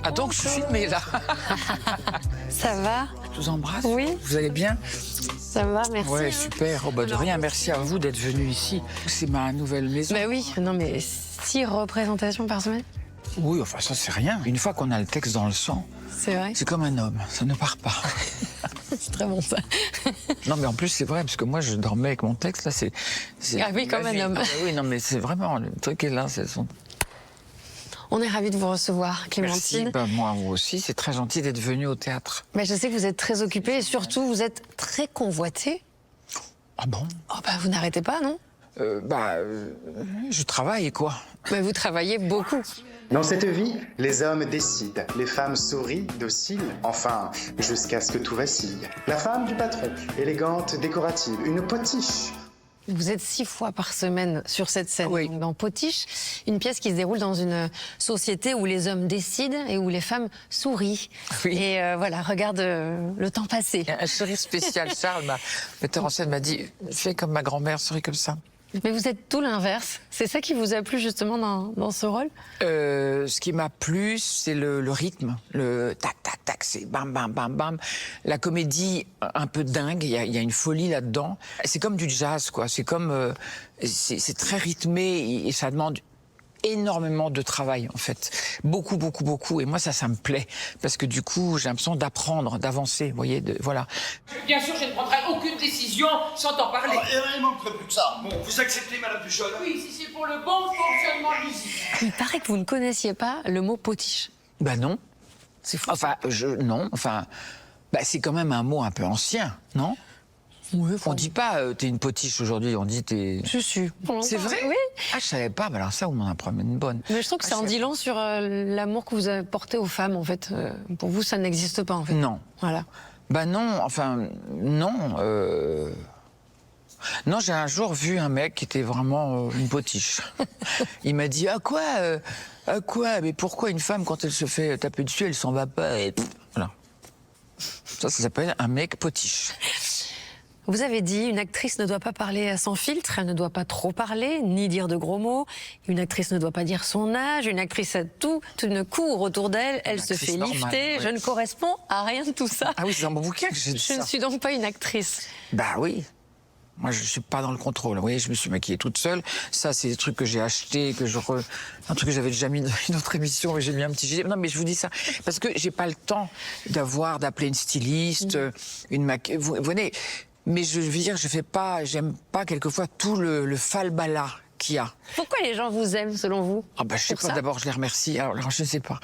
Ah donc je suis filmée là. Ça va? Je vous embrasse. Oui. Vous allez bien? Ça va, merci. Ouais, hein. super. Oh bah de rien, merci à vous d'être venu ici. C'est ma nouvelle maison. Bah oui, non mais 6 représentations par semaine, Oui, enfin ça c'est rien. Une fois qu'on a le texte dans le sang, c'est vrai. c'est comme un homme, ça ne part pas. C'est très bon ça. Non mais en plus c'est vrai, parce que moi je dormais avec mon texte, là c'est Ah oui, comme ma un vie. homme. Ah bah oui, non mais c'est vraiment, le truc est là, c'est son... On est ravis de vous recevoir, Merci, Clémentine. bah, moi vous aussi, c'est très gentil d'être venu au théâtre. Mais je sais que vous êtes très occupée et surtout vous êtes très convoitée. Ah bon? Oh bah vous n'arrêtez pas, non? Je travaille quoi. Mais vous travaillez beaucoup. Dans cette vie, les hommes décident, les femmes sourient, dociles, enfin, jusqu'à ce que tout vacille. La femme du patron, élégante, décorative, une potiche. Vous êtes 6 fois par semaine sur cette scène, Oui. donc dans Potiche, une pièce qui se déroule dans une société où les hommes décident et où les femmes sourient. Oui. Et voilà, regarde le temps passé. Un sourire spécial. Charles, ma metteur en scène, m'a dit « Fais comme ma grand-mère, souris comme ça ». Mais vous êtes tout l'inverse. C'est ça qui vous a plu justement dans ce rôle? Ce qui m'a plu, c'est le rythme, le tac, tac, tac, c'est bam, bam, bam, bam. La comédie, un peu dingue, il y a une folie là-dedans. C'est comme du jazz, quoi. C'est comme... c'est très rythmé et ça demande énormément de travail, en fait. Beaucoup, beaucoup, beaucoup. Et moi, ça me plaît. Parce que du coup, j'ai l'impression d'apprendre, d'avancer, vous voyez, voilà. Bien sûr, je ne prendrai aucune décision sans t'en parler. Il manquerait plus que ça. Bon, vous acceptez, Madame Duchol? Oui, si c'est pour le bon fonctionnement de l'usine. Il paraît que vous ne connaissiez pas le mot potiche. Ben non. C'est fou. Enfin, non, enfin... Bah, c'est quand même un mot un peu ancien, non? Oui, On dit pas t'es une potiche aujourd'hui, on dit t'es... Je suis. C'est vrai? Oui. Ah, je savais pas, mais alors ça, vous m'en apprenez une bonne. Mais je trouve que ça en dit long sur l'amour que vous apportez aux femmes, en fait. Pour vous, ça n'existe pas, en fait. Non. Voilà. Bah non, enfin, non. Non, j'ai un jour vu un mec qui était vraiment une potiche. Il m'a dit, à quoi? Mais pourquoi une femme, quand elle se fait taper dessus, elle s'en va pas et... Voilà. Ça s'appelle un mec potiche. Vous avez dit, une actrice ne doit pas parler sans filtre, elle ne doit pas trop parler, ni dire de gros mots. Une actrice ne doit pas dire son âge, une actrice a tout une cour autour d'elle, elle se actrice fait normale, lifter. oui. Je ne corresponds à rien de tout ça. Ah oui, c'est dans mon bouquin que j'ai dit Je ça. ne suis donc pas une actrice. Bah oui. Moi, je suis pas dans le contrôle. Vous voyez, je me suis maquillée toute seule. Ça, c'est des trucs que j'ai achetés, un truc que j'avais déjà mis dans une autre émission, mais j'ai mis un petit gilet. Non, mais je vous dis ça parce que j'ai pas le temps d'appeler une styliste, une maquilleuse. Vous voyez, mais je veux dire, j'aime pas quelquefois tout le falbala qu'il y a. Pourquoi les gens vous aiment, selon vous? Ah bah je sais Pour pas, ça d'abord je les remercie, alors je ne sais pas.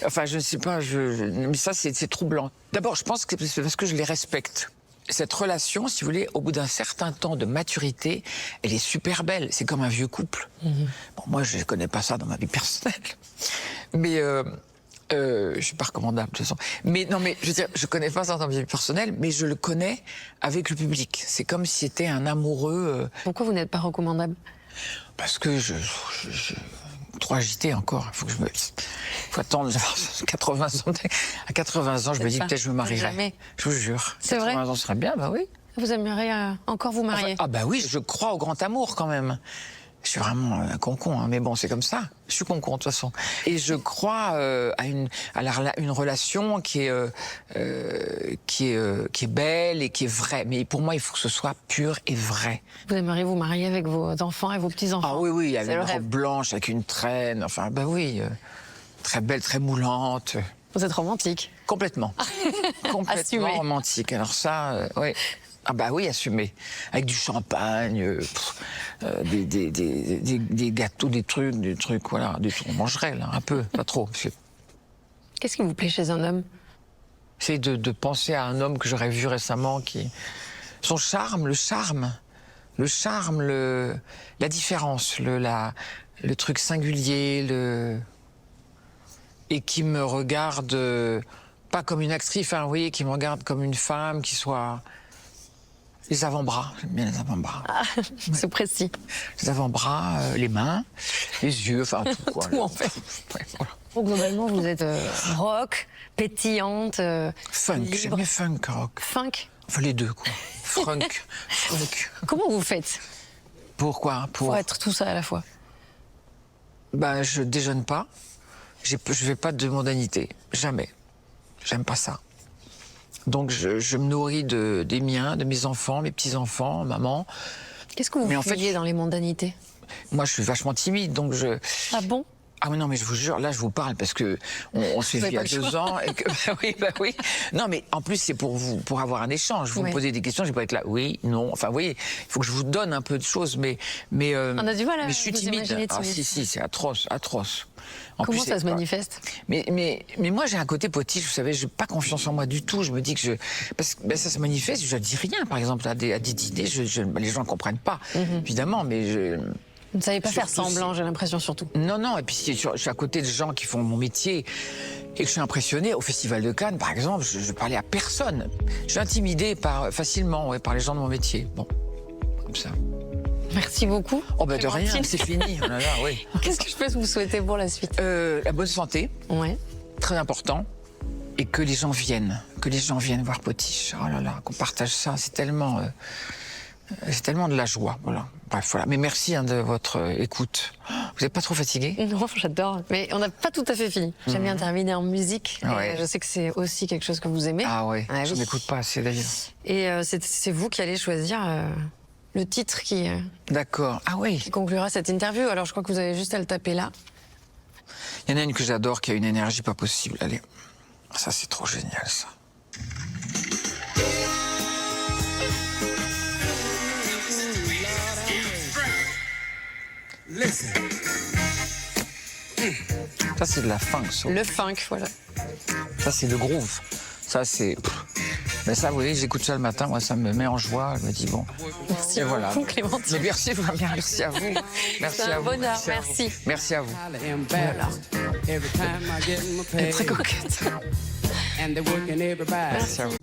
Enfin je ne sais pas, mais ça c'est troublant. D'abord je pense que c'est parce que je les respecte. Cette relation, si vous voulez, au bout d'un certain temps de maturité, elle est super belle. C'est comme un vieux couple. Bon, moi je ne connais pas ça dans ma vie personnelle. Mais je suis pas recommandable de toute façon. Mais non, mais je veux dire, je connais pas ça dans ma vie personnelle, mais je le connais avec le public. C'est comme si c'était un amoureux. Pourquoi vous n'êtes pas recommandable? Parce que trop agité encore. Il faut attendre d'avoir 80 ans. À 80 ans, je me dis pas. peut-être je me marierai. Jamais. Je vous jure. C'est vrai? 80 ans, ce serait bien, bah oui. Vous aimeriez encore vous marier? Ah bah oui, je crois au grand amour quand même. Je suis vraiment un concon, hein, mais bon, c'est comme ça. Je suis concon de toute façon. Et je crois à une relation qui est belle et qui est vraie. Mais pour moi, il faut que ce soit pur et vrai. Vous aimeriez vous marier avec vos enfants et vos petits-enfants? Ah oui, oui, avec C'est le une robe rêve. blanche, avec une traîne. Enfin, bah oui, très belle, très moulante. Vous êtes romantique. Complètement. Complètement Assumé. romantique. Alors ça, oui. Ah bah oui, assumé. Avec du champagne, des gâteaux, des trucs, voilà. On mangerait, là, un peu, pas trop. Qu'est-ce qui vous plaît chez un homme? C'est de penser à un homme que j'aurais vu récemment son charme, la différence, le truc singulier, et qui me regarde, pas comme une actrice, hein, vous voyez, qui me regarde comme une femme, qui soit... Les avant-bras, j'aime bien les avant-bras. Ah, c'est précis. Les avant-bras, les mains, les yeux, enfin tout quoi. Tout, en fait. Ouais, voilà. Bon, globalement, vous êtes rock, pétillante, Funk, libre. j'aime bien funk, rock. Funk. Enfin les deux quoi. Funk. Comment vous faites Pourquoi? pour être tout ça à la fois? Ben je déjeune pas. je vais pas de mondanité, jamais. J'aime pas ça. Donc je me nourris des miens, de mes enfants, mes petits-enfants, maman. Qu'est-ce que vous Mais en fait, fuyez dans les mondanités? Moi, je suis vachement timide, donc Ah bon? Ah mais non, mais je vous jure, là je vous parle parce que on s'est vu il y a 2 ans et que bah oui. Non mais en plus c'est pour avoir un échange. Vous me posez des questions, je vais pas être là. Oui, non. Enfin, vous voyez, il faut que je vous donne un peu de choses, mais on a du mal à mais je suis vous timide. imaginer Ah timide. si, c'est atroce. En Comment plus, ça se manifeste? mais moi j'ai un côté potiche, vous savez, j'ai pas confiance en moi du tout. Je me dis que parce que ça se manifeste. Je dis rien, par exemple à des dîners, les gens ne comprennent pas, évidemment, mais Vous ne savez pas faire Surtout semblant, j'ai l'impression, surtout. Non, et puis si je suis à côté de gens qui font mon métier et que je suis impressionné, au Festival de Cannes, par exemple, je parlais à personne. Je suis intimidé facilement par les gens de mon métier. Bon, comme ça. Merci beaucoup. Oh bah de Clémentine. rien, c'est fini. Oh là là, oui. Qu'est-ce que je peux vous souhaiter pour la suite? La bonne santé, Ouais. très important, et que les gens viennent voir Potiche. Oh là là, qu'on partage ça, c'est tellement de la joie, voilà. Bref, voilà. Mais merci de votre écoute. Vous n'êtes pas trop fatigué? Non, j'adore. Mais on n'a pas tout à fait fini. J'aime bien terminer en musique. Ouais. Et je sais que c'est aussi quelque chose que vous aimez. Ah ouais, je oui. n'écoute pas assez d'ailleurs. Et c'est vous qui allez choisir le titre qui D'accord. Ah oui. conclura cette interview. Alors je crois que vous avez juste à le taper là. Il y en a une que j'adore, qui a une énergie pas possible. Allez, ça c'est trop génial, ça. Ça c'est de la funk, ça. Le funk, voilà. Ça c'est le groove. Ça c'est... Mais ça, vous voyez, j'écoute ça le matin, moi ça me met en joie. Je me dis bon. Merci Et voilà. beaucoup, Clémentine. Mais merci à vous. Merci C'est à un vous. bonheur, à vous. merci. Merci à vous. Voilà. Elle est très coquette. Merci à vous.